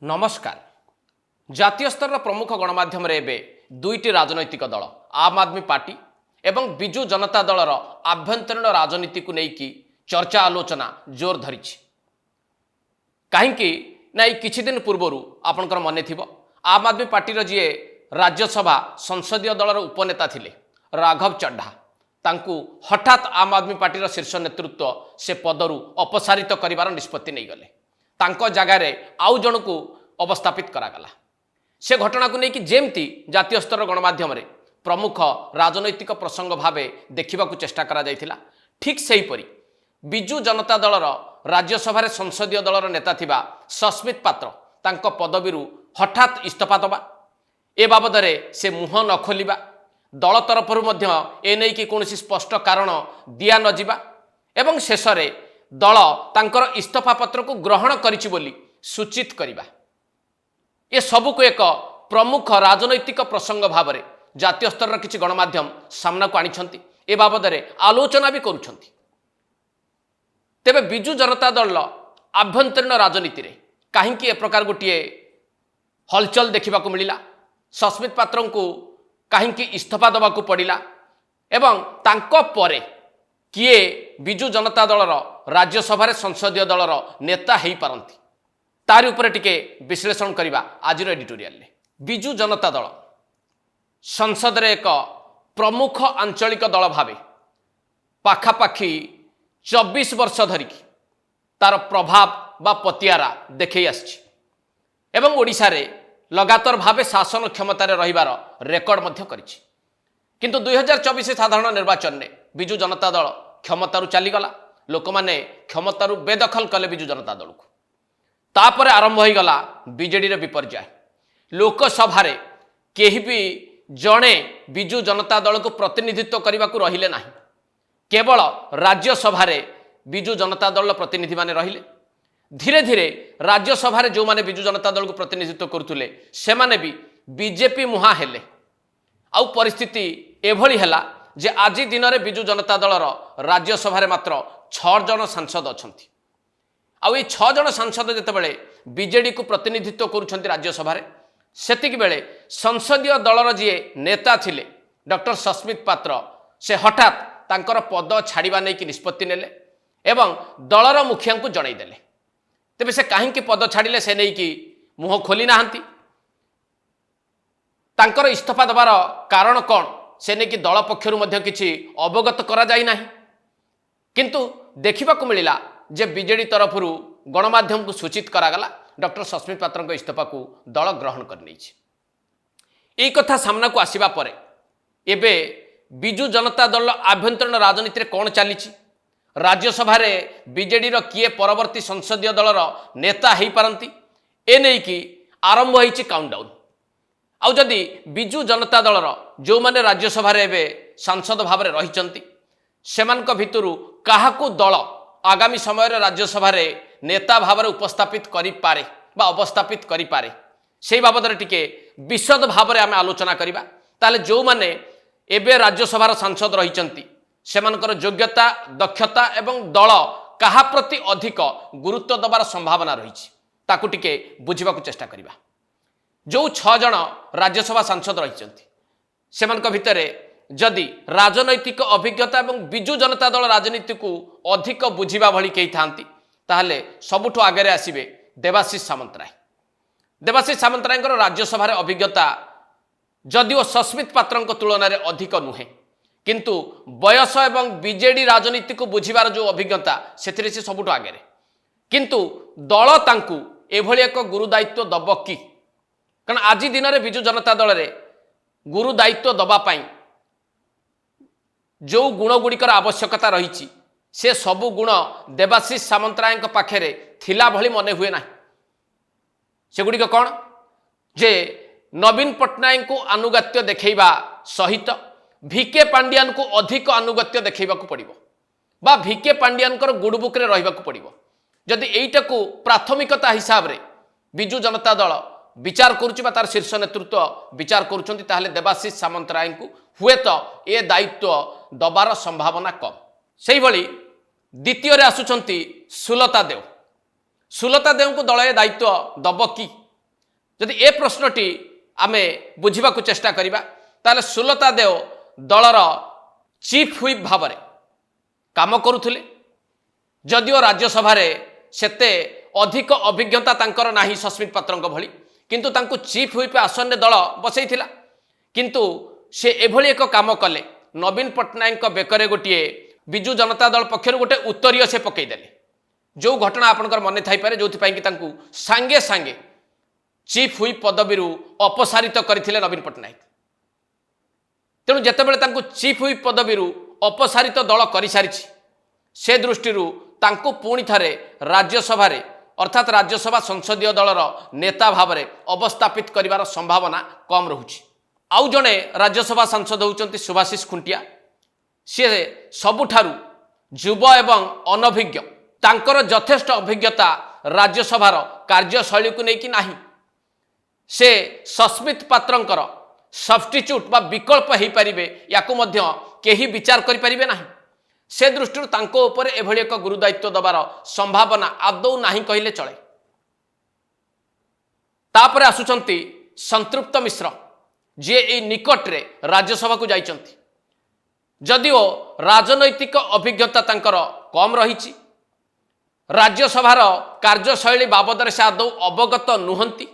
नमस्कार। जातीय स्तर प्रमुख गणमाध्यम दुईटी राजनैतिक दल आम आदमी पार्टी एवं बिजु जनता दलर आभ्यंतरीण राजनीति को लेकिन चर्चा आलोचना जोर धरी कहीं ना किछि दिन पूर्वर आपनकर मन थी आम आदमी पार्टी जी राज्यसभा संसदीय दलर उपनेता थिले राघव चड्ढा तांकू हठात आम आदमी पार्टी शीर्ष नेतृत्व से पदरू अपसारित करिवार निष्पत्ति नहीं गले तांको जगार आउ जन को अवस्थापित करागला। से घटना को लेकिन जेमती जातीय स्तर गणमाध्यम प्रमुख राजनैतिक प्रसंग भाव देखा चेष्टा करा जायथिला, ठीक सेहीपरि बिजु जनता दलर राज्यसभा संसदीय दलर नेता थिबा सस्मित पात्र तांको पदवीरु हठात इस्तीफा दबा ए बाबद से मुह न खोलिबा दल तरफरु मध्य ए नै कि कोनोसी स्पष्ट कारण दिया न जिबा एवं शेष रे दल तांकर इस्तीफा पत्र को ग्रहण करिछि बोली सूचित करिबा ए सबु को एक प्रमुख राजनैतिक प्रसंग भाव में जातीय स्तर किछि गणमाध्यम सामना को आनिछंती ए बाबद आलोचना भी करुछंती। तेबे बिजु जनता दल आभ्यंतरीण राजनीति रे कहीं ए प्रकार गोटे हलचल देखा मिला, सस्मित पात्र को कहीं इस्तीफा दबा को पड़ा एवं तांको परे किए बिजु जनता दलर राज्यसभा संसदीय दलर नेता हो पारती तारि उपरे टिके विश्लेषण करवा आज एडिटोरियल। बिजु जनता दल संसद रे एक प्रमुख आंचलिक दल भावे पाखापाखि 24 वर्ष धरिकी तार प्रभाव बा पतियारा देखई आछि एवं ओडिशा रे लगातार भावे शासन क्षमतार रहिबार रेकर्ड मध्य करिछि। किंतु 2024 साधारण निर्वाचन में बिजु जनता दल क्षमतारू चलीगला, लोक मैंने क्षमतारू बेदखल कले बिजु जनता दल को तापर आरंभ हो गला बीजेडी रे विपर्याय। लोकसभा रे केही भी जड़े बिजु जनता दल को प्रतिनिधित्व करने को रहिले नाही, केवल राज्यसभा रे बिजु जनता दल प्रतिनिधि माने रहिले। धीरे धीरे राज्यसभा रे जो माने बिजु जनता दल को प्रतिनिधित्व करुले से माने भी बीजेपी मुहा हेले। आउ परिस्थिति एभली हैला जे आज दिन में बिजु जनता दलर राज्यसभा रे मात्र 6 जन सांसद अछंती। आउ 6 जन सांसद जेतेबेले बीजेडी को प्रतिनिधित्व करुछंती राज्यसभा रे, सेतिक बेले संसदीय दलर जी नेता थिले डॉक्टर सस्मित पात्र से हठात तांकर पद छाड़िबा नै कि निष्पत्ति नेले एवं दलर मुखिया को जणाई देले। तेबे से कहीं पद छाड़िले से नै कि मुह खोली नाहंती, तांकर इस्तीफा दबार कारण कौन से नहीं कि दल पक्षरु मध्य किछि अवगत करा जाई नाही। किंतु देखा मिला जे बीजेडी तरफरु गणमाध्यम को सूचित करागला डॉक्टर सस्मित पात्र इस्तीफा को दल ग्रहण कर कथा सामना को आसिबा परे एबे बिजु जनता दल आभ्यंतरीण राजनीति रे कौन चली राज्यसभा रे बीजेडी रो किए परवर्ती संसदीय दलर नेता हो पारती ए नहीं कि आरंभ होइछि काउंटडाउन। आउ जदि बिजु जनता दलर जो माने राज्यसभा रे एबे सांसद भाव में रहिचंती सेमानक भितरु काहाकू दल आगामी समय रे राज्यसभा रे नेता भाव में उपस्थापित करि पारे बा अवस्थापित करि पारे से बाबद टिके विशद भाव में आम आलोचना करिबा। ताले जो माने एबे राज्यसभा सांसद रहिचंती सेमानकर योग्यता दक्षता एवं दल काहा प्रति अधिक गुरुत्व दबार संभावना रही ताकू टिके बुझिबाकू चेष्टा करिबा। जो 6 जन राज्यसभा सांसद रही सेमानक भितरे जदि राजनैतिक अभिज्ञता एवं बिजु जनता दल राजनीति को अधिक बुझिबा भली केही थांती ताहले सबुठो आगे आसिबे देवाशीष सामंतराय। देवाशीष सामंतरायଙ୍କର राज्यसभा अभिज्ञता जदिओ सस्मित पात्र तुलन में अधिक नुहे, किंतु बयस एवं बीजेडी राजनीति को बुझिबार जो अभिज्ञता से सबुठो आगे, किंतु दल तांकू एभली एक गुरु दायित्व दब कि कारण आज दिन में बिजु जनता दल रे गुरु दायित्व दबापाई जो गुण गुड़िकर आवश्यकता रही से सबु गुण देवाशीष सामंतराय पाखे थिला भली मने हुए ना। सेगुड़िक कौन जे नवीन पट्टनायक को आनुगत्य देखा सहित भिके पांडियान को अधिक आनुगत्य देखा पड़ो बा भिके पांडियान गुडबुक रहा पड़ो। जदि एईटा को प्राथमिकता हिसाब रे बिजु जनता दल विचार करुच्ची तार शीर्ष नेतृत्व विचार करुँच ताहले देवाशीष सामंतराय को हुए तो ए दायित्व दबार संभावना कम। से भली द्वितीय आसुचंती सुलता देव। सुलता देव को दल दायित्व दब कि जदि ए प्रश्नटी आमे बुझिबाकु चेष्टा करिबा ताले सुलता देव दलर चीफ हुइप भाव में काम करुले जदिओ राज्यसभा सेते अधिक अभिज्ञता तांकर नाही सस्मित पात्र भली किंतु तांको चीफ हुइप आसन में दल बसई किंतु से एभली एक काम कले नवीन पट्टनायक बेकरे गोटे विजु जनता दल पक्षर गोटे उत्तरीय से पकईदेले जो घटना आपंकर मन थी जो कि सांगे सांगे चीफ हुइप पदवी अपसारित करथिले नवीन पट्टनायक तेणु जितेबाला चीफ हुइप पदवी अपसारित दल कर सारी से दृष्टि पुणी थे राज्यसभा अर्थात राज्यसभा संसदीय दलर नेता भाव में अवस्थापित कर संभावना कम रोचे। आउ जड़े राज्यसभा सांसद होउचंती सुभाषिष खुंटिया सी सबुठारु युव एवं अनभिज्ञ तांकर यथेष्ट अभिज्ञता राज्यसभार कार्यशैली को लेकिन नाही से सस्मित पात्रंकर सब्स्टिट्यूट बा विकल्प हो पारे या कहीं विचार करें ना से दृष्टि तांको ऊपर एभली एक गुरुदायित्व दबार संभावना आदौ नहीं कहले चले। तापर आसुचंती संतृप्त मिश्र जी ए निकटरे राज्यसभा को जाइचंती जदिओ राजनैतिक अभिज्ञता तांकर कम रही राज्यसभार कार्यशैली बाबद से आदौ अवगत नुहंती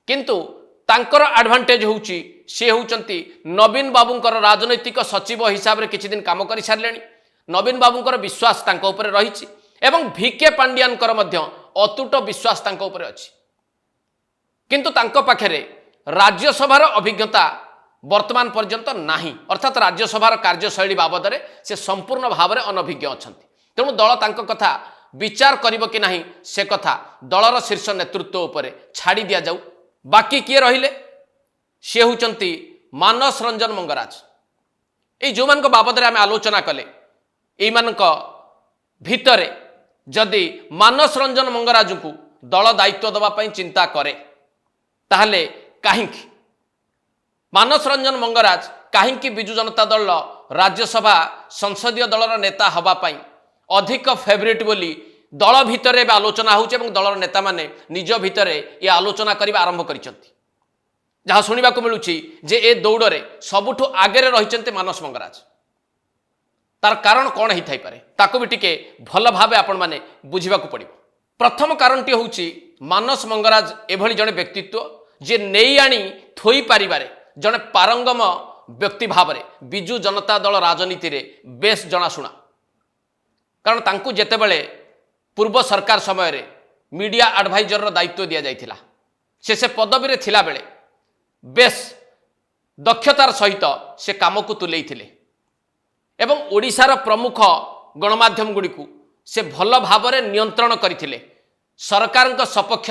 किंतु तांकर एडवांटेज होउची से होउचंती नवीन बाबूंकर राजनैतिक सचिव हिसाब रे किछि दिन काम करि सारलेनी नवीन बाबूंकर विश्वास तांको ऊपर रही एवं भिके पांडियानकर मध्य अतुट विश्वास तांको ऊपर अछि किंतु तांको पाखरे राज्यसभार अभिज्ञता वर्तमान पर्यंत नाही अर्थात राज्यसभार कार्यशैली बाबद में से संपूर्ण भाव में अनभिज्ञ अछंती तेणु दल तांको कथा विचार करिबो कि नाही से कथा दलर शीर्ष नेतृत्व उपरे छाड़ी दिया जाऊ। बाकी किए रहिले सी होउचंती मानस रंजन मंगराज ये जो मान बाबद आम आलोचना कले ये भितरे जदि मानस रंजन मंगराज को दल दायित्व दवापाई चिंता करे ताहले कहीं मानस रंजन मंगराज कहीं विजु जनता दल राज्यसभा संसदीय दलर नेता हवापाई अधिक फेवरेट बोली दल भितर आलोचना होउचे एवं दलर नेता माने निज भितर ये आलोचना करने आरंभ करिसेंती जहाँ शुणा मिलूँ जे ए दौड़े सबुठु आगे रही मानस मंगराज तार कारण कौन ही थाई पारे ताको भी टिके भल भावे आपण माने बुझिबा को पड़िबो। प्रथम कारणटी होउची मानस मंगराज एभली जड़े व्यक्तित्व जे नेई आनी थोई पारिबारे जड़े पारंगम व्यक्ति भाव में विजु जनता दल राजनीति रे बेस जनाशुना कारण तांकु जेतेबेले पूर्व सरकार समय रे मीडिया एडवाइजर दायित्व दि जाइथिला से पदवी रे थिला बेले बेस दक्षतार सहित से काम को तुलेइथिले एवं ओडिशार प्रमुख गणमाध्यम गुड़ी को से भल भाव में नियंत्रण करथिले सरकार सपक्ष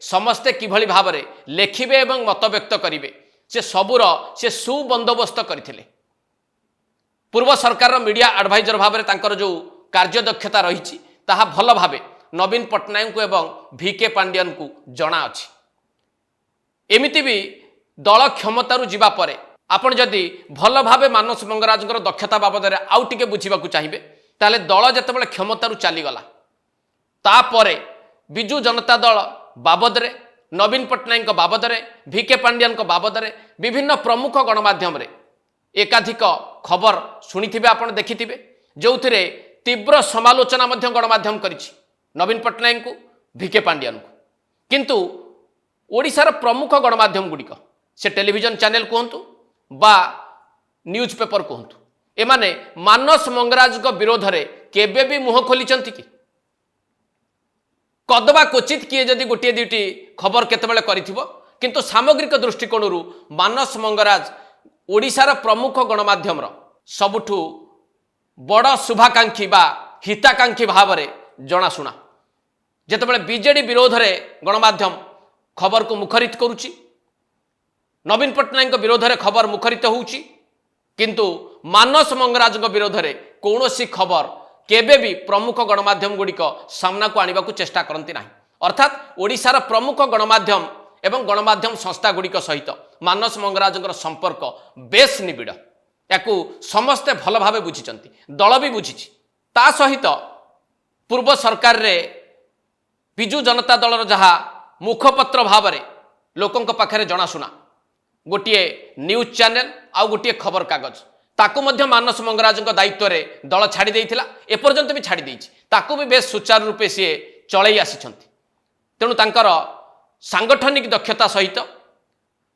समस्ते किभली भाव में लेखिबे एवं मत व्यक्त करिवे से सबुर से सुबंदोबस्त करथिले पूर्व सरकार मीडिया एडवाइजर भाव में तांकर जो कार्यदक्षता रही ताहा भल भावे नवीन पट्टनायक को एवं भिके पांडियन को जना अछि एमिति भी दल क्षमतारु जिबा परे आपण जदि भल भावे मानस मंगराजଙ୍କର दक्षता बाबद आउ टिके बुझिबाकु चाहिए ताले दल जेतेबेले क्षमतारु चलीगला तापरे विजु जनता दल बाबद रे नवीन पट्टनायक बाबद रे भिके पांडियन बाबद रे विभिन्न प्रमुख गणमाध्यम रे एकाधिक खबर शुणिथिबे आपण देखिथिबे जोथिरे तीव्र समालोचना मध्य गणमाध्यम करिछि नवीन पट्टनायक को भिके पांडियन को किंतु ओडिशार प्रमुख गणमाध्यम गुड़िक से टेलीविजन चैनल कहतु बा न्यूज पेपर कहतु एमाने मानस मंगराज विरोध में केबे भी मुह खोली कि कदबा क्वचित किए जदि गोटे दुईटी खबर केतेबेले करिथिबो किंतु सामग्रिक दृष्टिकोण मानस मंगराज ओडिशार प्रमुख गणमाध्यम सबुठु बड़ शुभाकांक्षी बा हिताकांक्षी भाव में जनाशुना जेतेबेले बीजेडी विरोध में गणमाध्यम खबर को मुखरित करुच्ची नवीन पट्टनायक विरोध में खबर मुखरित होउची किंतु मानस मंगराज विरोध में कौन सी खबर केबे भी प्रमुख गणमाध्यम गुड़िक सामना को आने को चेष्टा करती ना अर्थात ओडिशार प्रमुख गणमाध्यम एवं गणमाध्यम संस्था गुड़िक सहित मानस मंगराज संपर्क बेस निबिड़ या समस्ते भल भाव बुझीचंती दल भी बुझी ता सहित पूर्व सरकार रे विजु जनता दलर जहाँ मुखपत्र भाव में लोकंक पाखरे जनाशुना गोटे न्यूज चैनल आउ गोटे खबर कागज ताकू मध्य मानस मंगराज दायित्व रे दल छाड़ी देइथिला एपर्यंत भी छाड़ी देइछि ताकू भी बेस सुचारू रूपे सी चलई आसिछंती तेणु तांकर सांगठनिक दक्षता सहित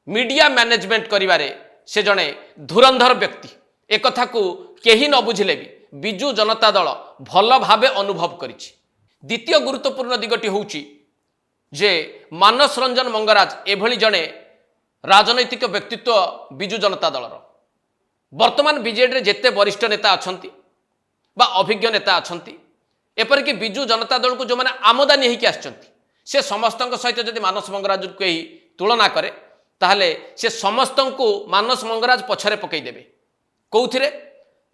मीडिया मैनेजमेंट करिवारे से जड़े धुरंधर व्यक्ति एक कथा को केही न बुझिले भी बिजु जनता दल भल भावे अनुभव करिछि। द्वितीय गुरुत्वपूर्ण दिगटी होउछि जे मानस रंजन मंगराज एभली जड़े राजनैतिक व्यक्तित्व बिजु जनता दलर वर्तमान बीजेडी रे जेते वरिष्ठ नेता अछंती बा अभिज्ञ नेता अछंती एपरिक बिजु जनता दल को जो माने आमदानी होइके आछंती से समस्त सहित जदि मानस मंगराज को ही तुलना करे ताहले से समस्त को मानस मंगराज पछरे पकई देबे कौथिरे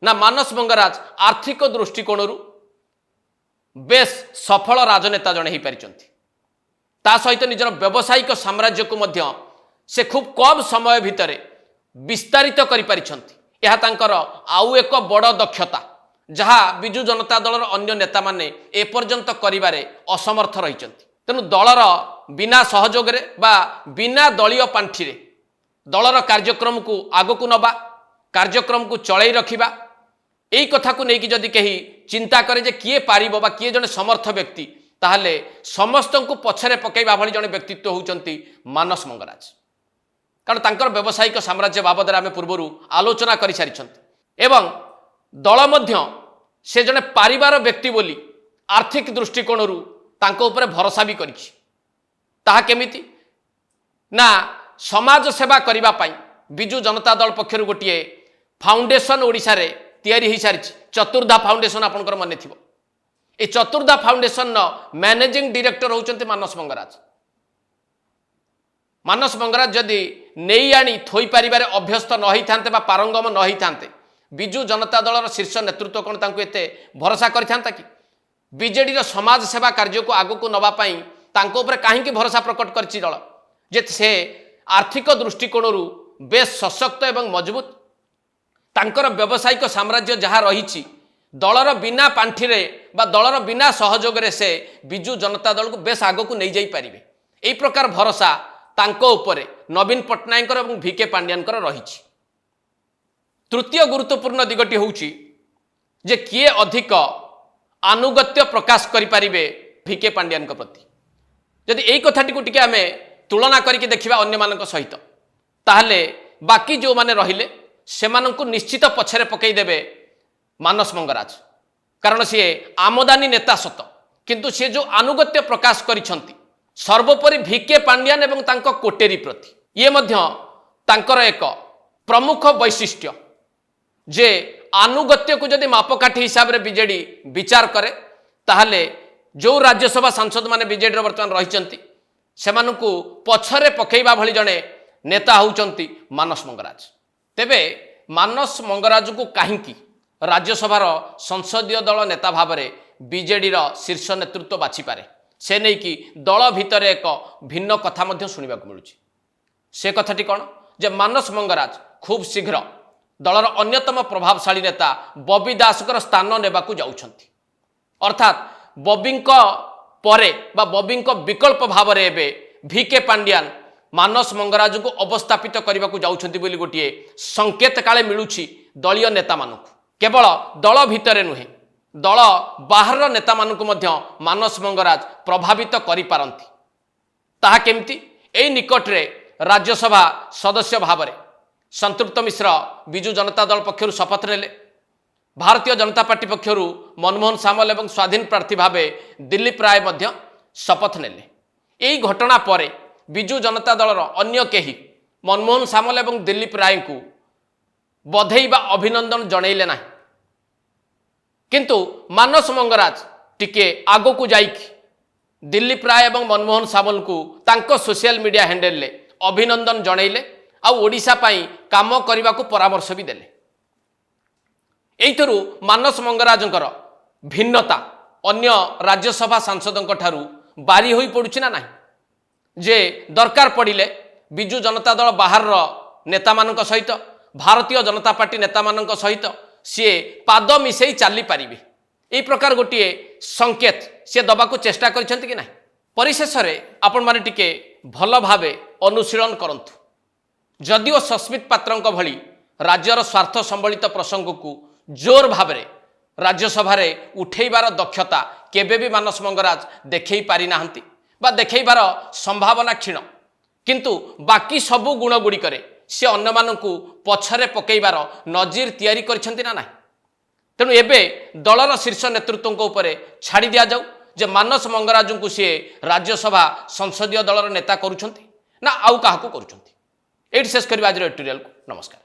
ना मानस मंगराज आर्थिक दृष्टिकोण बेस सफल राजनेता जड़े ही पारिचंती ता सहित निजर व्यावसायिक साम्राज्य को मध्य से खूब कम समय भितर विस्तारित करि पारिचंती यह तांकर आउ एक बड़ दक्षता जहाँ बिजु जनता दलर अन्य नेता माने एपर्यंत करिबारे असमर्थ रहिचंती तेणु दलर बिना सहयोग रे बा बिना दलीय पांठि दलर कार्यक्रम को आगकू नबा कार्यक्रम को चलई रखिबा एई कथा को नेकी जदि कही चिंता करे जे किए पारिबो बा किए जने समर्थ व्यक्ति ताहले समस्त को पछरे पकईबा भली जने व्यक्तित्व होउचंती मानस मंगराज कारण तांकर व्यावसायिक साम्राज्य बाबद आमे पूर्वरु आलोचना करि सारिछंती एवं दल मध्य से जने पारिबार व्यक्ति बोली आर्थिक दृष्टिकोणरू तांको ऊपर भरोसा भी करिछि ताहा केमिति ना समाज सेवा करिबा पई बिजु जनता दल पक्षर गोटे फाउंडेशन ओडिशा रे तैयारी हो सारी चतुर्धा फाउंडेशन आपनकर मने थिबो ए चतुर्धा फाउंडेशन न मैनेजिंग डायरेक्टर होउचंती मानस मंगराज जदि नेई आनी थोई पारिबारे अभ्यस्त न होई थांते बा पारंगम न होई थांते बिजु जनता दलर शीर्ष नेतृत्व कोन तांको एते भरोसा करिथांता कि बीजेडी रो समाज सेवा कार्य को आगो को नबा पई तांको ऊपर काहेकि भरोसा प्रकट करछि दल जे से आर्थिक दृष्टिकोणरू बेस सशक्त एवं मजबूत तांकर व्यावसायिक साम्राज्य जहाँ रही दलर बिना पांठि बा दलर बिना सहयोग रे से बिजु जनता दल को बेस आगो को नहीं जाई पारिबे एई प्रकार भरोसा तांको उपरे नवीन पट्टनायक एवं भिके पांड्यानकर रही। तृतीय गुरुत्वपूर्ण दिगटी होउछि जे किए अधिक आनुगत्य प्रकाश करि पारिबे भिके पांड्यान प्रति जदि एई कथाटी को टिके आमे तुलना करके देखिबा अन्य मानक सहित ताहले बाकी जो माने रहिले सेमानंकु निश्चित पछरे पकई देबे मानस मंगराज कारण सी आमदानी नेता सत किंतु सी जो आनुगत्य प्रकाश करिसंती सर्वोपरि भिके पांड्यान एवं तांको कोटेरी प्रति ये मध्य तांकर एक प्रमुख वैशिष्ट्य जे आनुगत्य को जदि मापकाठी हिसाब रे बीजेडी विचार करे ताहले जो राज्यसभा सांसद माने बीजेडी वर्तमान रहिसंती सेमानंकु पछरे पकईबा भली जने नेता होउचंती मानस मंगराज तेबे मानस मंगराज को काहींकी राज्यसभार संसदीय दल नेता भाव में बीजेडी शीर्ष नेतृत्व बाछि पारे से नहीं कि दल भितर एक भिन्न कथा मध्य सुनिबा को मिलुछि से कथाटी कौन जे मानस मंगराज खूब शीघ्र दलर अन्यतम प्रभावशाली नेता बबी दासकर स्थान नेबाकू जाउछंती अर्थात बबींक परे बा बबींक विकल्प भाव में एबे भिके पांड्यान मानस मंगराज को अवस्थापित करने को जाउछंती बोली गोटे संकेत काले मिलुछि दलीय नेता मानक केवल दल भितर नुहे दल बाहर नेता मानक मध्य मानस मंगराज प्रभावित करि पारंती ताहा केमती एई निकट रे राज्यसभा सदस्य भाव में संतृप्त मिश्र बिजु जनता दल पक्षरु शपथ नेले भारतीय जनता पार्टी पक्षरु मनमोहन सामल एवं स्वाधीन प्रार्थी भाव दिलीप राय मध्य शपथ नेले एई घटना परे बिजु जनता दलर अन्य केही मनमोहन सामल एवं दिलीप राय को बधई बा अभिनंदन जनइले ना किंतु मानस मंगराज टिके आगो को जाइक दिलीप राय एवं मनमोहन सामल को तांको सोशल मीडिया हैंडल ले अभिनंदन जनइले आ ओडिशा पाई काम करने को परामर्श भी देले एइथरु मानस मंगराजंकर भिन्नता अन्य राज्यसभा सांसदों ठारू बारी होई पड़ुछि ना नहीं जे दरकार पड़िले बिजु जनता दल बाहर नेता मानक सहित भारतीय जनता पार्टी नेता मानक सहित सी पाद मिसई चली पारिबे एई प्रकार गोटे संकेत सी दबाकू चेष्टा करिसेंति कि नहीं परिशेष रे आपण माने टिके भल भावे ଅନୁଶୀଳନ କରନ୍ତୁ। ଯଦିଓ ସସ୍ମିତ ପାତ୍ରଙ୍କ ଭଳି ରାଜ୍ୟର ସ୍ୱାର୍ଥ ସମ୍ବଳିତ ପ୍ରସଙ୍ଗକୁ ଜୋର ଭାବରେ ରାଜ୍ୟସଭାରେ ଉଠେଇବାର ଦକ୍ଷତା କେବେ ବି ମାନସ ମଙ୍ଗରାଜ ଦେଖେଇ ପାରିନାହାନ୍ତି ବା ଦେଖେଇବାର ସମ୍ଭାବନା କ୍ଷୀଣ। କିନ୍ତୁ ବାକି ସବୁ ଗୁଣ ଗୁଡ଼ିକରେ ସେ ଅନ୍ୟମାନଙ୍କୁ ପଛରେ ପକାଇବାର ନଜିର ତିଆରି କରିଛନ୍ତି ନା ନାହିଁ। ତେଣୁ ଏବେ ଦଳର ଶୀର୍ଷ ନେତୃତ୍ୱଙ୍କ ଉପରେ ଛାଡ଼ି ଦିଆଯାଉ ଯେ ମାନସ ମଙ୍ଗରାଜଙ୍କୁ ସିଏ ରାଜ୍ୟସଭା ସଂସଦୀୟ ଦଳର ନେତା କରୁଛନ୍ତି ନା ଆଉ କାହାକୁ କରୁଛନ୍ତି। ଏଇଠି ଶେଷ କରିବା ଆଜିର ଏଡିଟୋରିଆଲକୁ। ନମସ୍କାର।